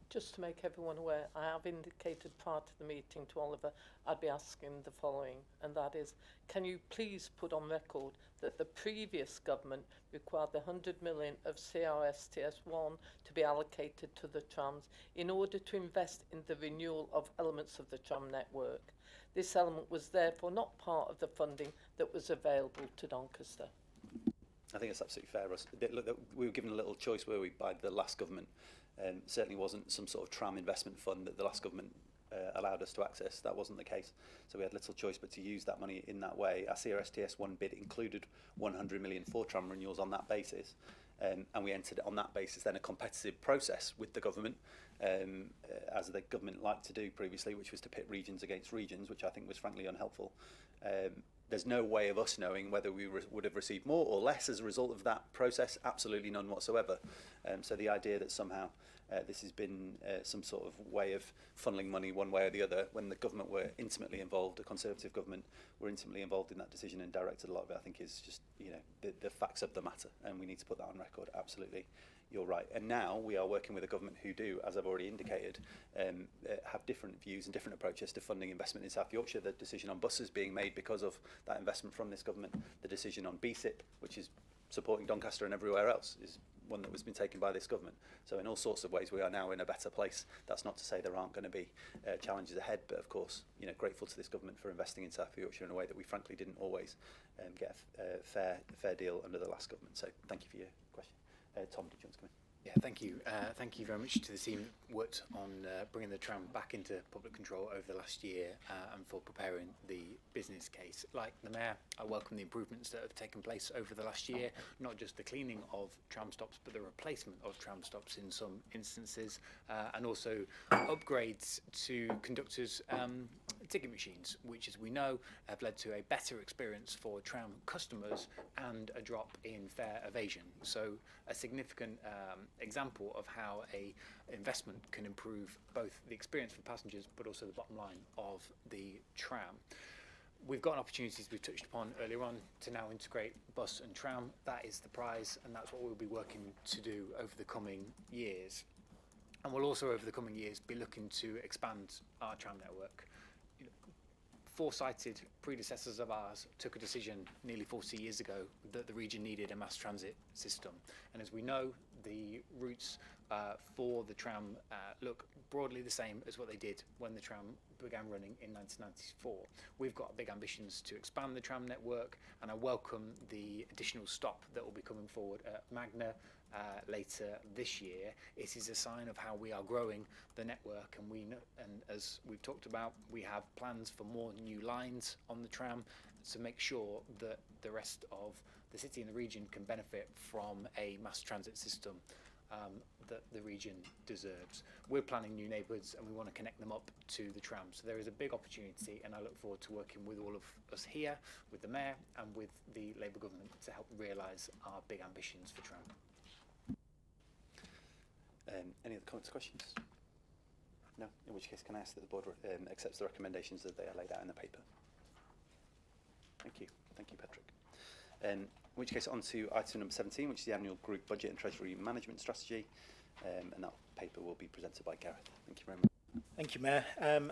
just to make everyone aware, I have indicated prior to the meeting to Oliver I'd be asking the following, and that is, can you please put on record that the previous government required the 100 million of CRSTS1 to be allocated to the trams in order to invest in the renewal of elements of the tram network. This element was therefore not part of the funding that was available to Doncaster. I think it's absolutely fair, Russ. Look, we were given a little choice, were we, by the last government. Certainly wasn't some sort of tram investment fund that the last government allowed us to access. That wasn't the case. So we had little choice but to use that money in that way. Our CRSTS1 bid included 100 million for tram renewals on that basis. And we entered on that basis then a competitive process with the government, as the government liked to do previously, which was to pit regions against regions, which I think was frankly unhelpful. There's no way of us knowing whether we would have received more or less as a result of that process. Absolutely none whatsoever. So the idea that somehow this has been some sort of way of funneling money one way or the other, when the government were intimately involved, the Conservative government were intimately involved in that decision and directed a lot of it, I think is just, you know, the facts of the matter, and we need to put that on record. Absolutely, you're right. And now we are working with a government who do, as I've already indicated, have different views and different approaches to funding investment in South Yorkshire. The decision on buses being made because of that investment from this government. The decision on BSIP, which is supporting Doncaster and everywhere else, is one that was been taken by this government. So in all sorts of ways we are now in a better place. That's not to say there aren't going to be challenges ahead, but of course, you know, grateful to this government for investing in South Yorkshire in a way that we frankly didn't always get a fair deal under the last government. So thank you for your question. Tom, did you want to come in? Yeah, thank you. Thank you very much to the team that worked on bringing the tram back into public control over the last year and for preparing the business case. Like the Mayor, I welcome the improvements that have taken place over the last year, not just the cleaning of tram stops, but the replacement of tram stops in some instances, and also upgrades to conductors' ticket machines, which, as we know, have led to a better experience for tram customers and a drop in fare evasion. So a significant example of how a investment can improve both the experience for passengers but also the bottom line of the tram. We've got opportunities we've touched upon earlier on to now integrate bus and tram. That is the prize, and that's what we'll be working to do over the coming years. And we'll also over the coming years be looking to expand our tram network. Foresighted predecessors of ours took a decision nearly 40 years ago that the region needed a mass transit system. And as we know, the routes for the tram look broadly the same as what they did when the tram began running in 1994. We've got big ambitions to expand the tram network, and I welcome the additional stop that will be coming forward at Magna later this year. It is a sign of how we are growing the network, and we know, and as we've talked about, we have plans for more new lines on the tram to make sure that the rest of the city and the region can benefit from a mass transit system that the region deserves. We're planning new neighbourhoods and we want to connect them up to the tram. So there is a big opportunity, and I look forward to working with all of us here, with the Mayor and with the Labour government to help realise our big ambitions for tram. Any other comments or questions? No? In which case, can I ask that the board accepts the recommendations that they are laid out in the paper? Thank you. Thank you, Patrick. In which case, on to item number 17, which is the annual group budget and treasury management strategy. And that paper will be presented by Gareth. Thank you very much. Thank you, Mayor.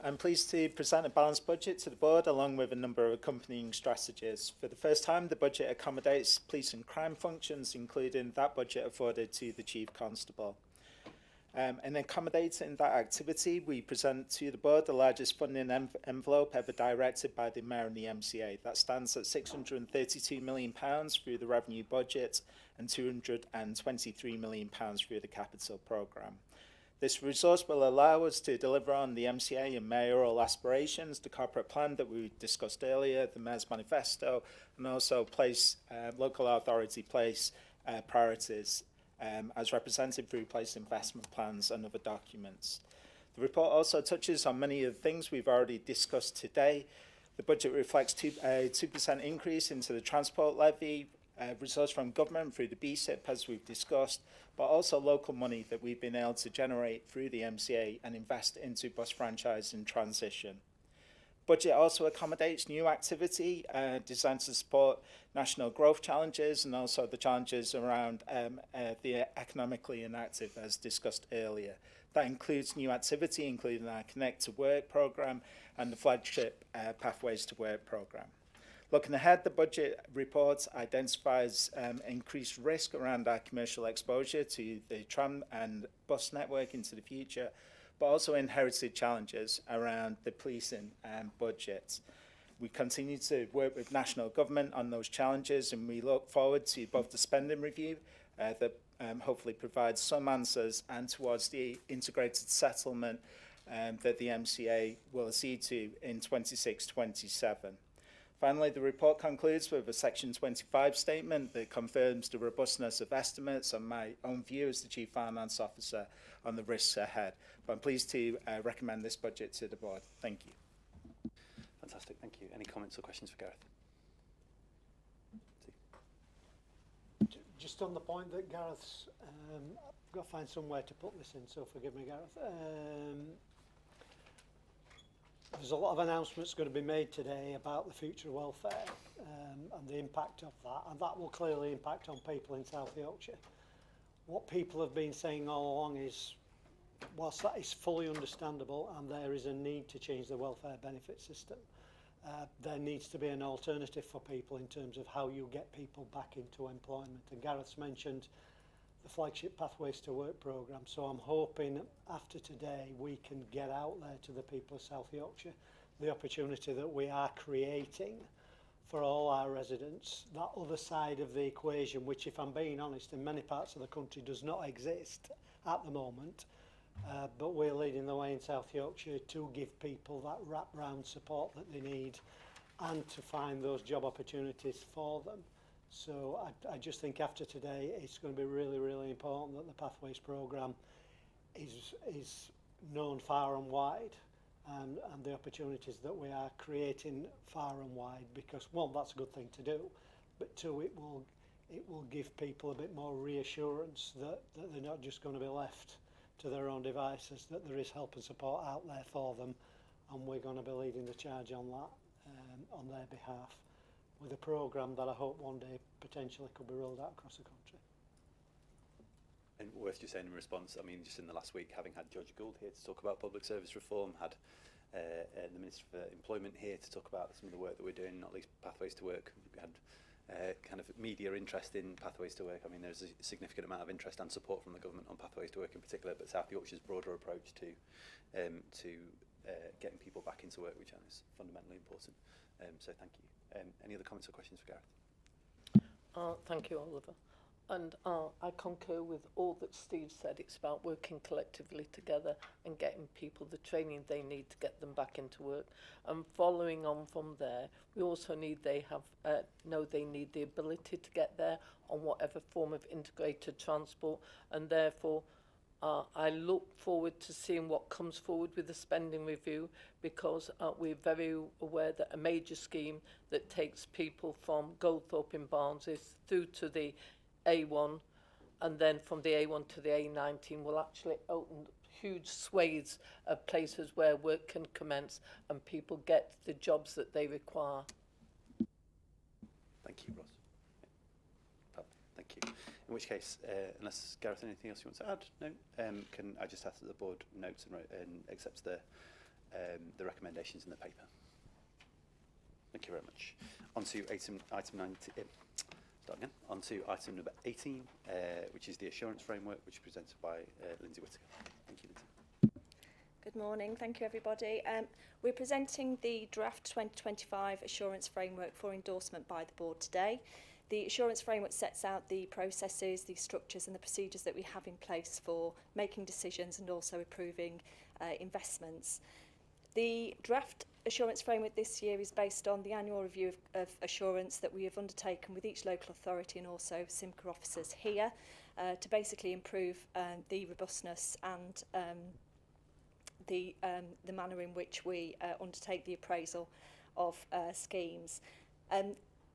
I'm pleased to present a balanced budget to the board along with a number of accompanying strategies. For the first time, the budget accommodates police and crime functions, including that budget afforded to the Chief Constable. And accommodating that activity, we present to the board the largest funding envelope ever directed by the Mayor and the MCA. That stands at £632 million through the revenue budget and £223 million through the capital programme. This resource will allow us to deliver on the MCA and mayoral aspirations, the corporate plan that we discussed earlier, the Mayor's manifesto, and also local authority place priorities as represented through place investment plans and other documents. The report also touches on many of the things we've already discussed today. The budget reflects a 2% increase into the transport levy, resource from government through the BSIP, as we've discussed, but also local money that we've been able to generate through the MCA and invest into bus franchise and transition. Budget also accommodates new activity designed to support national growth challenges and also the challenges around the economically inactive, as discussed earlier. That includes new activity, including our Connect to Work programme and the flagship Pathways to Work programme. Looking ahead, the budget report identifies increased risk around our commercial exposure to the tram and bus network into the future, but also inherited challenges around the policing budget. We continue to work with national government on those challenges, and we look forward to both the spending review that hopefully provides some answers and towards the integrated settlement that the MCA will accede to in 26-27. Finally, the report concludes with a Section 25 statement that confirms the robustness of estimates and my own view as the Chief Finance Officer on the risks ahead. But I'm pleased to recommend this budget to the board. Thank you. Fantastic, thank you. Any comments or questions for Gareth? Just on the point that Gareth's, I've got to find somewhere to put this in, so forgive me, Gareth. There's a lot of announcements going to be made today about the future of welfare and the impact of that, and that will clearly impact on people in South Yorkshire. What people have been saying all along is, whilst that is fully understandable and there is a need to change the welfare benefit system, there needs to be an alternative for people in terms of how you get people back into employment. And Gareth's mentioned the flagship Pathways to Work programme, so I'm hoping after today we can get out there to the people of South Yorkshire the opportunity that we are creating for all our residents, that other side of the equation, which, if I'm being honest, in many parts of the country does not exist at the moment, but we're leading the way in South Yorkshire to give people that wrap-round support that they need and to find those job opportunities for them. So I just think after today it's going to be really, really important that the Pathways programme is known far and wide, and the opportunities that we are creating far and wide, because one, that's a good thing to do, but two, it will give people a bit more reassurance that they're not just going to be left to their own devices, that there is help and support out there for them, and we're going to be leading the charge on that on their behalf, with a programme that I hope one day potentially could be rolled out across the country. And worth just saying in response, I mean, just in the last week, having had Judge Gould here to talk about public service reform, had the Minister for Employment here to talk about some of the work that we're doing, not least Pathways to Work. We had kind of media interest in Pathways to Work. I mean, there's a significant amount of interest and support from the government on Pathways to Work in particular, but South Yorkshire's broader approach to getting people back into work, which is fundamentally important. So thank you. Any other comments or questions for Gareth? Thank you, Oliver. And I concur with all that Steve said. It's about working collectively together and getting people the training they need to get them back into work. And following on from there, we also need they need the ability to get there on whatever form of integrated transport, and therefore I look forward to seeing what comes forward with the spending review, because we're very aware that a major scheme that takes people from Goldthorpe in Barnsley through to the A1 and then from the A1 to the A19 will actually open huge swathes of places where work can commence and people get the jobs that they require. Thank you, Ross. Thank you. In which case, unless Gareth, anything else you want to add? No. Can I just ask that the board notes and accepts the recommendations in the paper? Thank you very much. On to item 19. Start again. On to item number 18, which is the assurance framework, which is presented by Lindsay Whittaker. Thank you, Lindsay. Good morning. Thank you, everybody. We're presenting the draft 2025 assurance framework for endorsement by the board today. The assurance framework sets out the processes, the structures and the procedures that we have in place for making decisions and also approving investments. The draft assurance framework this year is based on the annual review of assurance that we have undertaken with each local authority and also SIMCA officers here to basically improve the robustness and the manner in which we undertake the appraisal of schemes.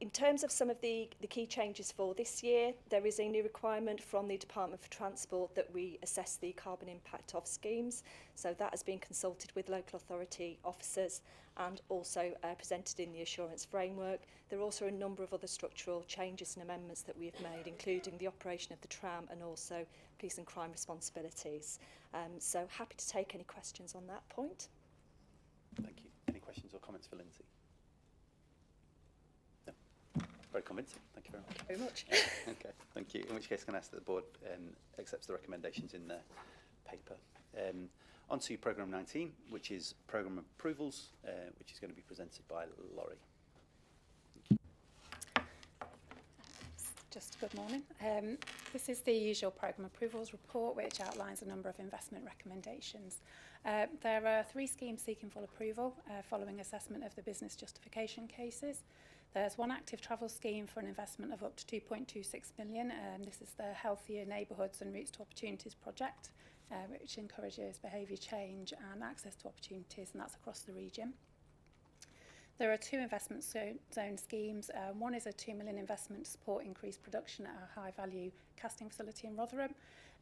In terms of some of the key changes for this year, there is a new requirement from the Department for Transport that we assess the carbon impact of schemes. So that has been consulted with local authority officers and also presented in the assurance framework. There are also a number of other structural changes and amendments that we have made, including the operation of the tram and also police and crime responsibilities. So happy to take any questions on that point. Thank you. Any questions or comments for Lindsay? Very convincing. Thank you very much. Very much. Okay, thank you. In which case, can I ask that the board accepts the recommendations in the paper. On to programme 19, which is programme approvals, which is going to be presented by Laurie. Just good morning. This is the usual programme approvals report, which outlines a number of investment recommendations. There are 3 schemes seeking full approval following assessment of the business justification cases. There's one active travel scheme for an investment of up to 2.26 million. This is the Healthier Neighbourhoods and Routes to Opportunities project, which encourages behaviour change and access to opportunities, and that's across the region. There are 2 investment zone schemes. One is a 2 million investment to support increased production at a high-value casting facility in Rotherham,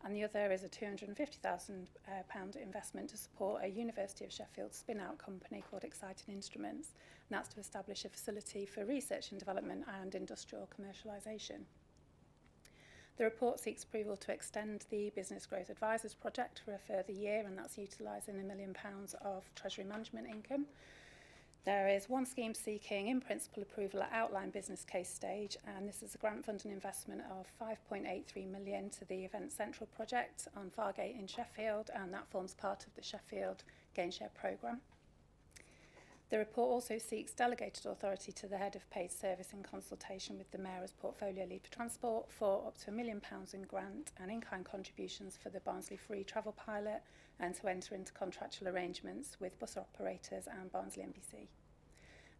and the other is a £250,000 investment to support a University of Sheffield spin-out company called Exciting Instruments, and that's to establish a facility for research and development and industrial commercialisation. The report seeks approval to extend the Business Growth Advisors project for a further year, and that's utilising £1 million of Treasury management income. There is one scheme seeking in-principle approval at outline business case stage, and this is a grant funding investment of 5.83 million to the Event Central project on Fargate in Sheffield, and that forms part of the Sheffield Gainshare programme. The report also seeks delegated authority to the head of paid service in consultation with the Mayor as portfolio lead for transport for up to £1 million in grant and in-kind contributions for the Barnsley Free Travel Pilot, and to enter into contractual arrangements with bus operators and Barnsley NBC.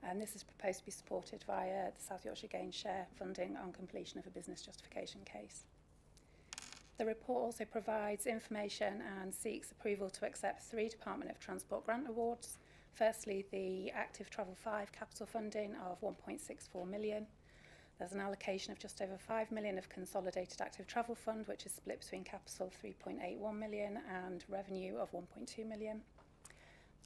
And this is proposed to be supported via the South Yorkshire Gainshare funding on completion of a business justification case. The report also provides information and seeks approval to accept 3 Department of Transport grant awards. Firstly, the Active Travel 5 capital funding of 1.64 million. There's an allocation of just over 5 million of Consolidated Active Travel Fund, which is split between capital 3.81 million and revenue of 1.2 million.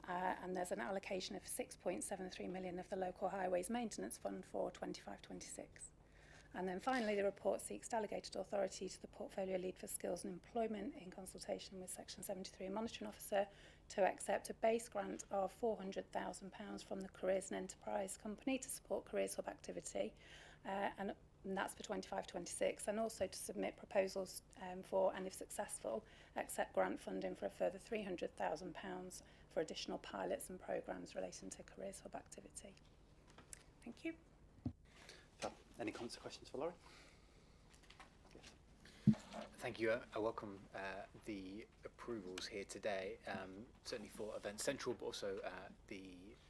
And there's an allocation of 6.73 million of the Local Highways Maintenance Fund for 25-26. And then finally, the report seeks delegated authority to the Portfolio Lead for Skills and Employment in consultation with Section 73 Monitoring Officer to accept a base grant of £400,000 from the Careers and Enterprise Company to support Careers Hub activity. And that's for 25-26, and also to submit proposals for, and if successful, accept grant funding for a further £300,000 for additional pilots and programmes relating to Careers Hub activity. Thank you. Any comments or questions for Laurie? Thank you. I welcome the approvals here today, certainly for Event Central, but also the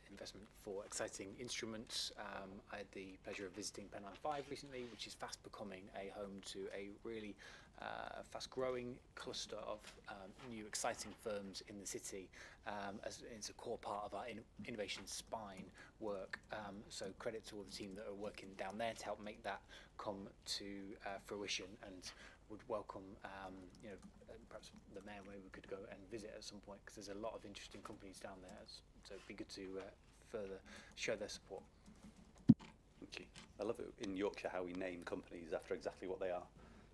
investment for Exciting Instruments. I had the pleasure of visiting Penline 5 recently, which is fast becoming a home to a really fast-growing cluster of new exciting firms in the city, as it's a core part of our innovation spine work. So credit to all the team that are working down there to help make that come to fruition, and would welcome perhaps the mayor, maybe we could go and visit at some point, because there's a lot of interesting companies down there, so it'd be good to further show their support. Thank you. I love it in Yorkshire how we name companies after exactly what they are.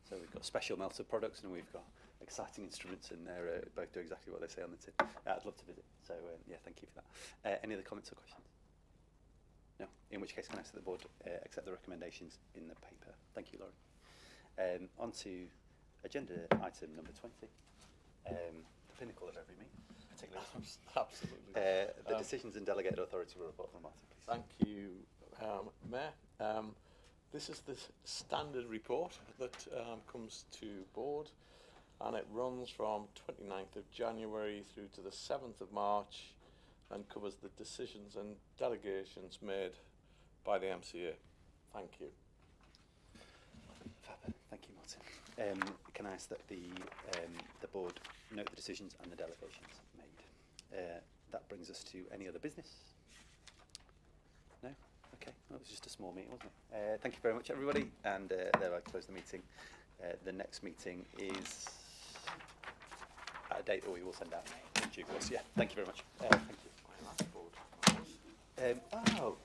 So we've got special melted products and we've got exciting instruments, and they both do exactly what they say on the tin. I'd love to visit. So yeah, thank you for that. Any other comments or questions? No. In which case, can I ask that the board accept the recommendations in the paper? Thank you, Lauren. On to agenda item number 20. The pinnacle of every meeting, particularly this one. Absolutely. The decisions and delegated authority report from Martin, please. Thank you, Mayor. This is the standard report that comes to board, and it runs from 29th of January through to the 7th of March and covers the decisions and delegations made by the MCA. Thank you. Fab. Thank you, Martin. Can I ask that the board note the decisions and the delegations made? That brings us to any other business? No? Okay, well, it was just a small meeting, wasn't it? Thank you very much, everybody, and there I close the meeting. The next meeting is at a date that we will send out in due course. Yeah, thank you very much. Thank you. My last board. Oh.